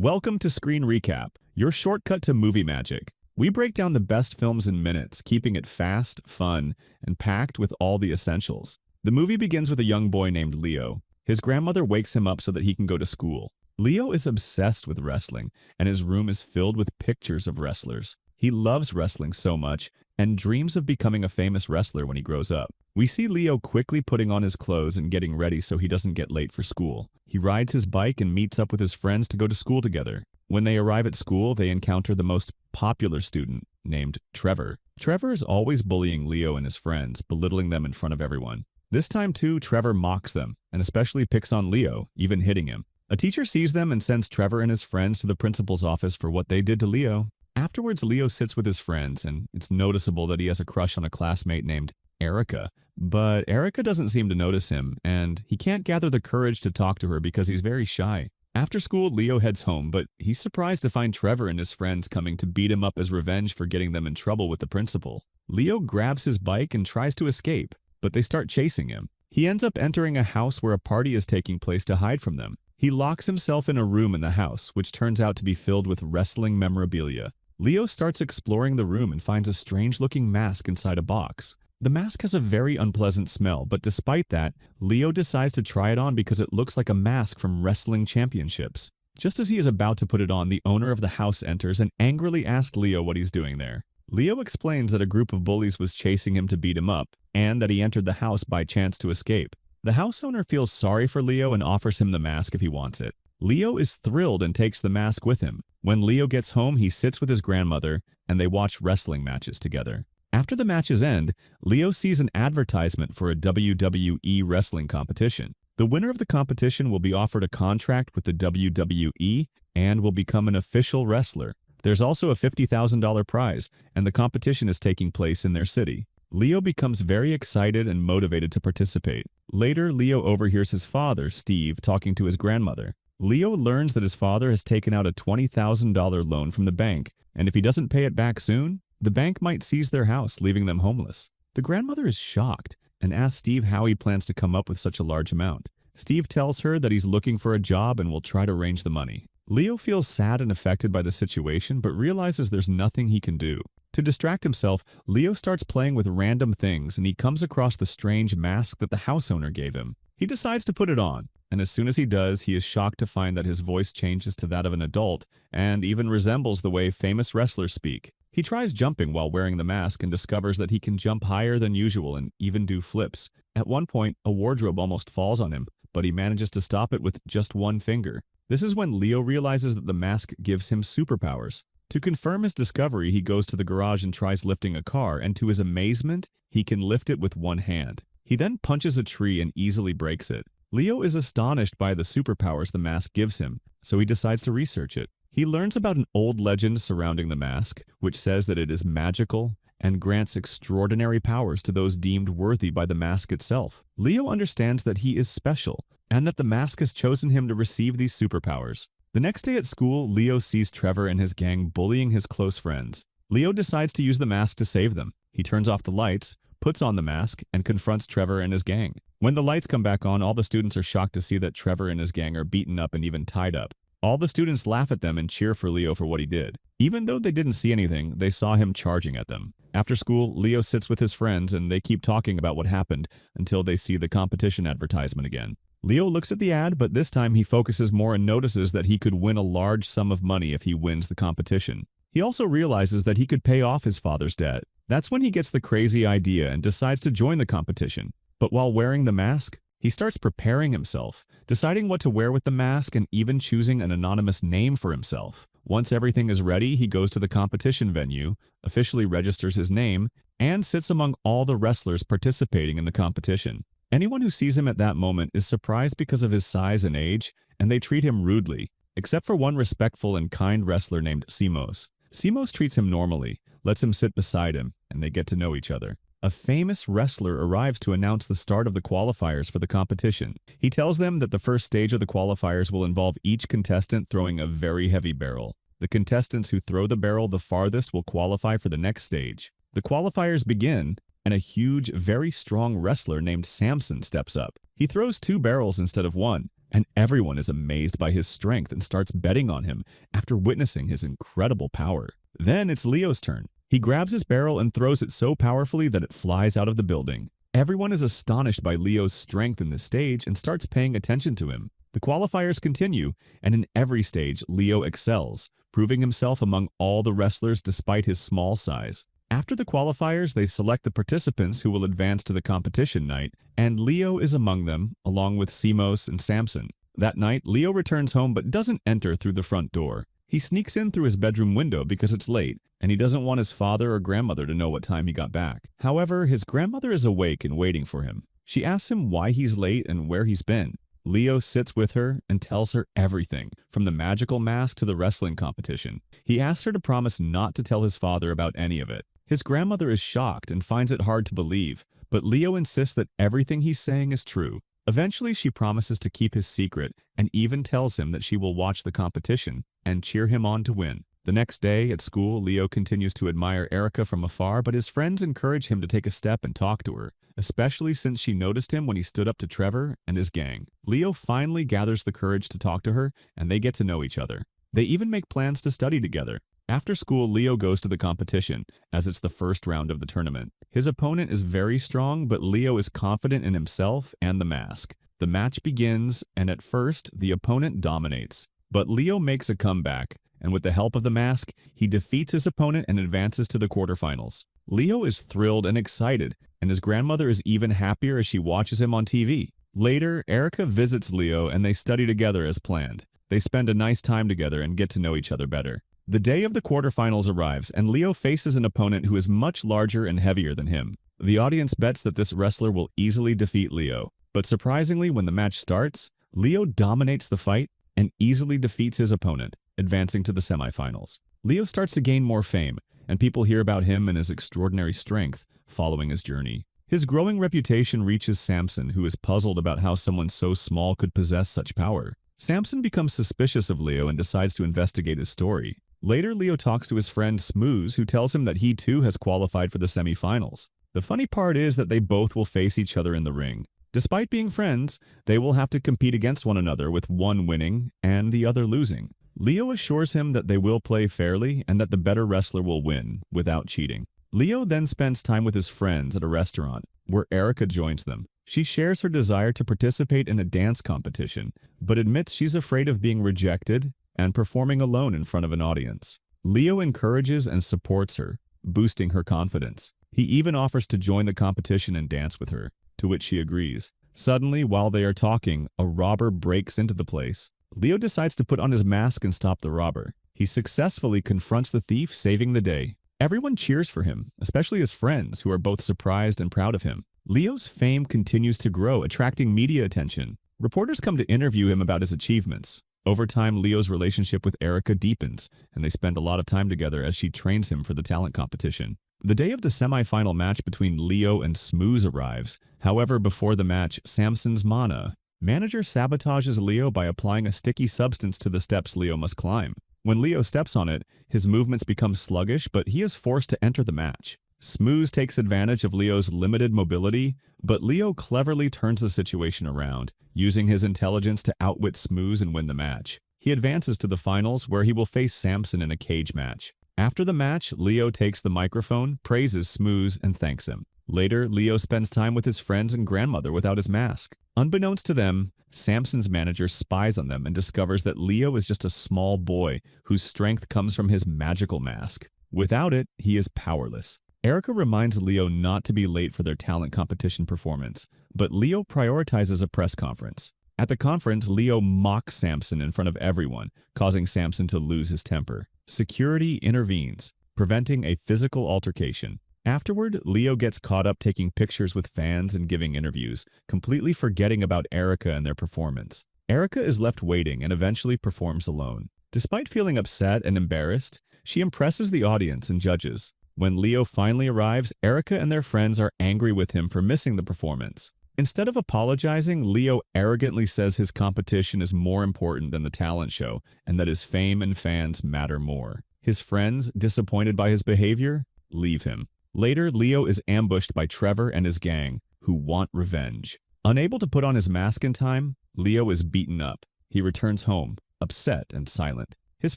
Welcome to Screen Recap, your shortcut to movie magic. We break down the best films in minutes, keeping it fast, fun, and packed with all the essentials. The movie begins with a young boy named Leo. His grandmother wakes him up so that he can go to school. Leo is obsessed with wrestling, and his room is filled with pictures of wrestlers. He loves wrestling so much and dreams of becoming a famous wrestler when he grows up. We see Leo quickly putting on his clothes and getting ready so he doesn't get late for school. He rides his bike and meets up with his friends to go to school together. When they arrive at school, they encounter the most popular student, named Trevor. Trevor is always bullying Leo and his friends, belittling them in front of everyone. This time too, Trevor mocks them, and especially picks on Leo, even hitting him. A teacher sees them and sends Trevor and his friends to the principal's office for what they did to Leo. Afterwards, Leo sits with his friends, and it's noticeable that he has a crush on a classmate named Erica. But Erica doesn't seem to notice him, and he can't gather the courage to talk to her because he's very shy. After school, Leo heads home, but he's surprised to find Trevor and his friends coming to beat him up as revenge for getting them in trouble with the principal. Leo grabs his bike and tries to escape, but they start chasing him. He ends up entering a house where a party is taking place to hide from them. He locks himself in a room in the house, which turns out to be filled with wrestling memorabilia. Leo starts exploring the room and finds a strange-looking mask inside a box. The mask has a very unpleasant smell, but despite that, Leo decides to try it on because it looks like a mask from wrestling championships. Just as he is about to put it on, the owner of the house enters and angrily asks Leo what he's doing there. Leo explains that a group of bullies was chasing him to beat him up, and that he entered the house by chance to escape. The house owner feels sorry for Leo and offers him the mask if he wants it. Leo is thrilled and takes the mask with him. When Leo gets home, he sits with his grandmother, and they watch wrestling matches together. After the matches end, Leo sees an advertisement for a WWE wrestling competition. The winner of the competition will be offered a contract with the WWE and will become an official wrestler. There's also a $50,000 prize, and the competition is taking place in their city. Leo becomes very excited and motivated to participate. Later, Leo overhears his father, Steve, talking to his grandmother. Leo learns that his father has taken out a $20,000 loan from the bank, and if he doesn't pay it back soon, the bank might seize their house, leaving them homeless. The grandmother is shocked and asks Steve how he plans to come up with such a large amount. Steve tells her that he's looking for a job and will try to arrange the money. Leo feels sad and affected by the situation, but realizes there's nothing he can do. To distract himself, Leo starts playing with random things, and he comes across the strange mask that the house owner gave him. He decides to put it on, and as soon as he does, he is shocked to find that his voice changes to that of an adult and even resembles the way famous wrestlers speak. He tries jumping while wearing the mask and discovers that he can jump higher than usual and even do flips. At one point, a wardrobe almost falls on him, but he manages to stop it with just one finger. This is when Leo realizes that the mask gives him superpowers. To confirm his discovery, he goes to the garage and tries lifting a car, and to his amazement, he can lift it with one hand. He then punches a tree and easily breaks it. Leo is astonished by the superpowers the mask gives him, so he decides to research it. He learns about an old legend surrounding the mask, which says that it is magical and grants extraordinary powers to those deemed worthy by the mask itself. Leo understands that he is special, and that the mask has chosen him to receive these superpowers. The next day at school, Leo sees Trevor and his gang bullying his close friends. Leo decides to use the mask to save them. He turns off the lights, puts on the mask, and confronts Trevor and his gang. When the lights come back on, all the students are shocked to see that Trevor and his gang are beaten up and even tied up. All the students laugh at them and cheer for Leo for what he did. Even though they didn't see anything, they saw him charging at them. After school, Leo sits with his friends and they keep talking about what happened until they see the competition advertisement again. Leo looks at the ad, but this time he focuses more and notices that he could win a large sum of money if he wins the competition. He also realizes that he could pay off his father's debt. That's when he gets the crazy idea and decides to join the competition. But while wearing the mask, he starts preparing himself, deciding what to wear with the mask and even choosing an anonymous name for himself. Once everything is ready, he goes to the competition venue, officially registers his name, and sits among all the wrestlers participating in the competition. Anyone who sees him at that moment is surprised because of his size and age, and they treat him rudely, except for one respectful and kind wrestler named Simos. Simos treats him normally, lets him sit beside him, and they get to know each other. A famous wrestler arrives to announce the start of the qualifiers for the competition. He tells them that the first stage of the qualifiers will involve each contestant throwing a very heavy barrel. The contestants who throw the barrel the farthest will qualify for the next stage. The qualifiers begin, and a huge, very strong wrestler named Samson steps up. He throws 2 barrels instead of 1, and everyone is amazed by his strength and starts betting on him after witnessing his incredible power. Then it's Leo's turn. He grabs his barrel and throws it so powerfully that it flies out of the building. Everyone is astonished by Leo's strength in the stage and starts paying attention to him. The qualifiers continue, and in every stage, Leo excels, proving himself among all the wrestlers despite his small size. After the qualifiers, they select the participants who will advance to the competition night, and Leo is among them, along with Simos and Samson. That night, Leo returns home but doesn't enter through the front door. He sneaks in through his bedroom window because it's late, and he doesn't want his father or grandmother to know what time he got back. However, his grandmother is awake and waiting for him. She asks him why he's late and where he's been. Leo sits with her and tells her everything, from the magical mask to the wrestling competition. He asks her to promise not to tell his father about any of it. His grandmother is shocked and finds it hard to believe, but Leo insists that everything he's saying is true. Eventually, she promises to keep his secret and even tells him that she will watch the competition and cheer him on to win. The next day, at school, Leo continues to admire Erica from afar, but his friends encourage him to take a step and talk to her, especially since she noticed him when he stood up to Trevor and his gang. Leo finally gathers the courage to talk to her, and they get to know each other. They even make plans to study together. After school, Leo goes to the competition, as it's the first round of the tournament. His opponent is very strong, but Leo is confident in himself and the mask. The match begins, and at first, the opponent dominates. But Leo makes a comeback, and with the help of the mask, he defeats his opponent and advances to the quarterfinals. Leo is thrilled and excited, and his grandmother is even happier as she watches him on TV. Later, Erica visits Leo and they study together as planned. They spend a nice time together and get to know each other better. The day of the quarterfinals arrives, and Leo faces an opponent who is much larger and heavier than him. The audience bets that this wrestler will easily defeat Leo. But surprisingly, when the match starts, Leo dominates the fight and easily defeats his opponent, advancing to the semifinals. Leo starts to gain more fame, and people hear about him and his extraordinary strength following his journey. His growing reputation reaches Samson, who is puzzled about how someone so small could possess such power. Samson becomes suspicious of Leo and decides to investigate his story. Later, Leo talks to his friend Smooze, who tells him that he too has qualified for the semifinals. The funny part is that they both will face each other in the ring. Despite being friends, they will have to compete against one another, with one winning and the other losing. Leo assures him that they will play fairly and that the better wrestler will win, without cheating. Leo then spends time with his friends at a restaurant, where Erica joins them. She shares her desire to participate in a dance competition, but admits she's afraid of being rejected and performing alone in front of an audience. Leo encourages and supports her, boosting her confidence. He even offers to join the competition and dance with her, to which she agrees. Suddenly, while they are talking, a robber breaks into the place. Leo decides to put on his mask and stop the robber. He successfully confronts the thief, saving the day. Everyone cheers for him, especially his friends, who are both surprised and proud of him. Leo's fame continues to grow, attracting media attention. Reporters come to interview him about his achievements. Over time, Leo's relationship with Erica deepens, and they spend a lot of time together as she trains him for the talent competition. The day of the semi-final match between Leo and Smooze arrives. However, before the match, Samson's manager sabotages Leo by applying a sticky substance to the steps Leo must climb. When Leo steps on it, his movements become sluggish, but he is forced to enter the match. Smooze takes advantage of Leo's limited mobility, but Leo cleverly turns the situation around, using his intelligence to outwit Smooze and win the match. He advances to the finals, where he will face Samson in a cage match. After the match, Leo takes the microphone, praises Smooze, and thanks him. Later, Leo spends time with his friends and grandmother without his mask. Unbeknownst to them, Samson's manager spies on them and discovers that Leo is just a small boy whose strength comes from his magical mask. Without it, he is powerless. Erica reminds Leo not to be late for their talent competition performance, but Leo prioritizes a press conference. At the conference, Leo mocks Samson in front of everyone, causing Samson to lose his temper. Security intervenes, preventing a physical altercation. Afterward, Leo gets caught up taking pictures with fans and giving interviews, completely forgetting about Erica and their performance. Erica is left waiting and eventually performs alone. Despite feeling upset and embarrassed, she impresses the audience and judges. When Leo finally arrives, Erica and their friends are angry with him for missing the performance. Instead of apologizing, Leo arrogantly says his competition is more important than the talent show and that his fame and fans matter more. His friends, disappointed by his behavior, leave him. Later, Leo is ambushed by Trevor and his gang, who want revenge. Unable to put on his mask in time, Leo is beaten up. He returns home, upset and silent. His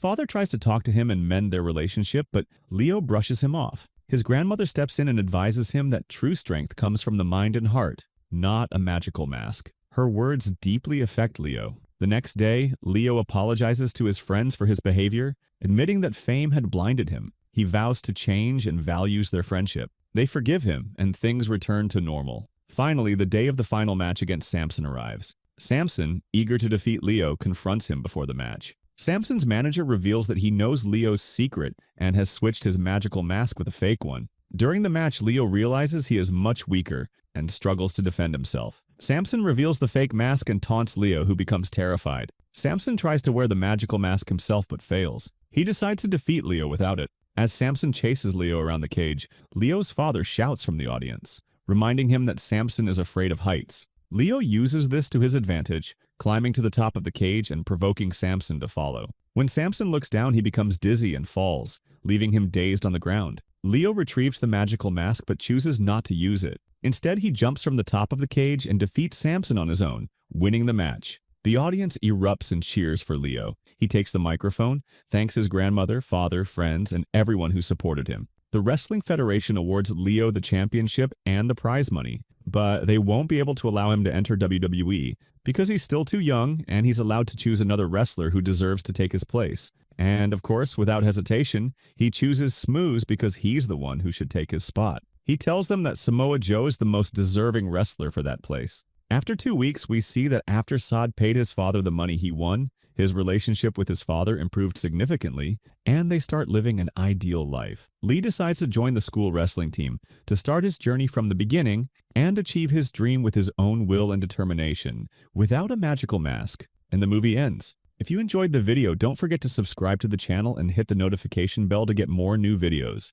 father tries to talk to him and mend their relationship, but Leo brushes him off. His grandmother steps in and advises him that true strength comes from the mind and heart, not a magical mask. Her words deeply affect Leo. The next day, Leo apologizes to his friends for his behavior, admitting that fame had blinded him. He vows to change and values their friendship. They forgive him, and things return to normal. Finally, the day of the final match against Samson arrives. Samson, eager to defeat Leo, confronts him before the match. Samson's manager reveals that he knows Leo's secret and has switched his magical mask with a fake one. During the match, Leo realizes he is much weaker and struggles to defend himself. Samson reveals the fake mask and taunts Leo, who becomes terrified. Samson tries to wear the magical mask himself but fails. He decides to defeat Leo without it. As Samson chases Leo around the cage, Leo's father shouts from the audience, reminding him that Samson is afraid of heights. Leo uses this to his advantage, climbing to the top of the cage and provoking Samson to follow. When Samson looks down, he becomes dizzy and falls, leaving him dazed on the ground. Leo retrieves the magical mask but chooses not to use it. Instead, he jumps from the top of the cage and defeats Samson on his own, winning the match. The audience erupts and cheers for Leo. He takes the microphone, thanks his grandmother, father, friends, and everyone who supported him. The Wrestling Federation awards Leo the championship and the prize money, but they won't be able to allow him to enter WWE because he's still too young and he's allowed to choose another wrestler who deserves to take his place. And of course, without hesitation, he chooses Smooze because he's the one who should take his spot. He tells them that Samoa Joe is the most deserving wrestler for that place. After 2 weeks, we see that after Saad paid his father the money he won, his relationship with his father improved significantly, and they start living an ideal life. Lee decides to join the school wrestling team to start his journey from the beginning and achieve his dream with his own will and determination, without a magical mask. And the movie ends. If you enjoyed the video, don't forget to subscribe to the channel and hit the notification bell to get more new videos.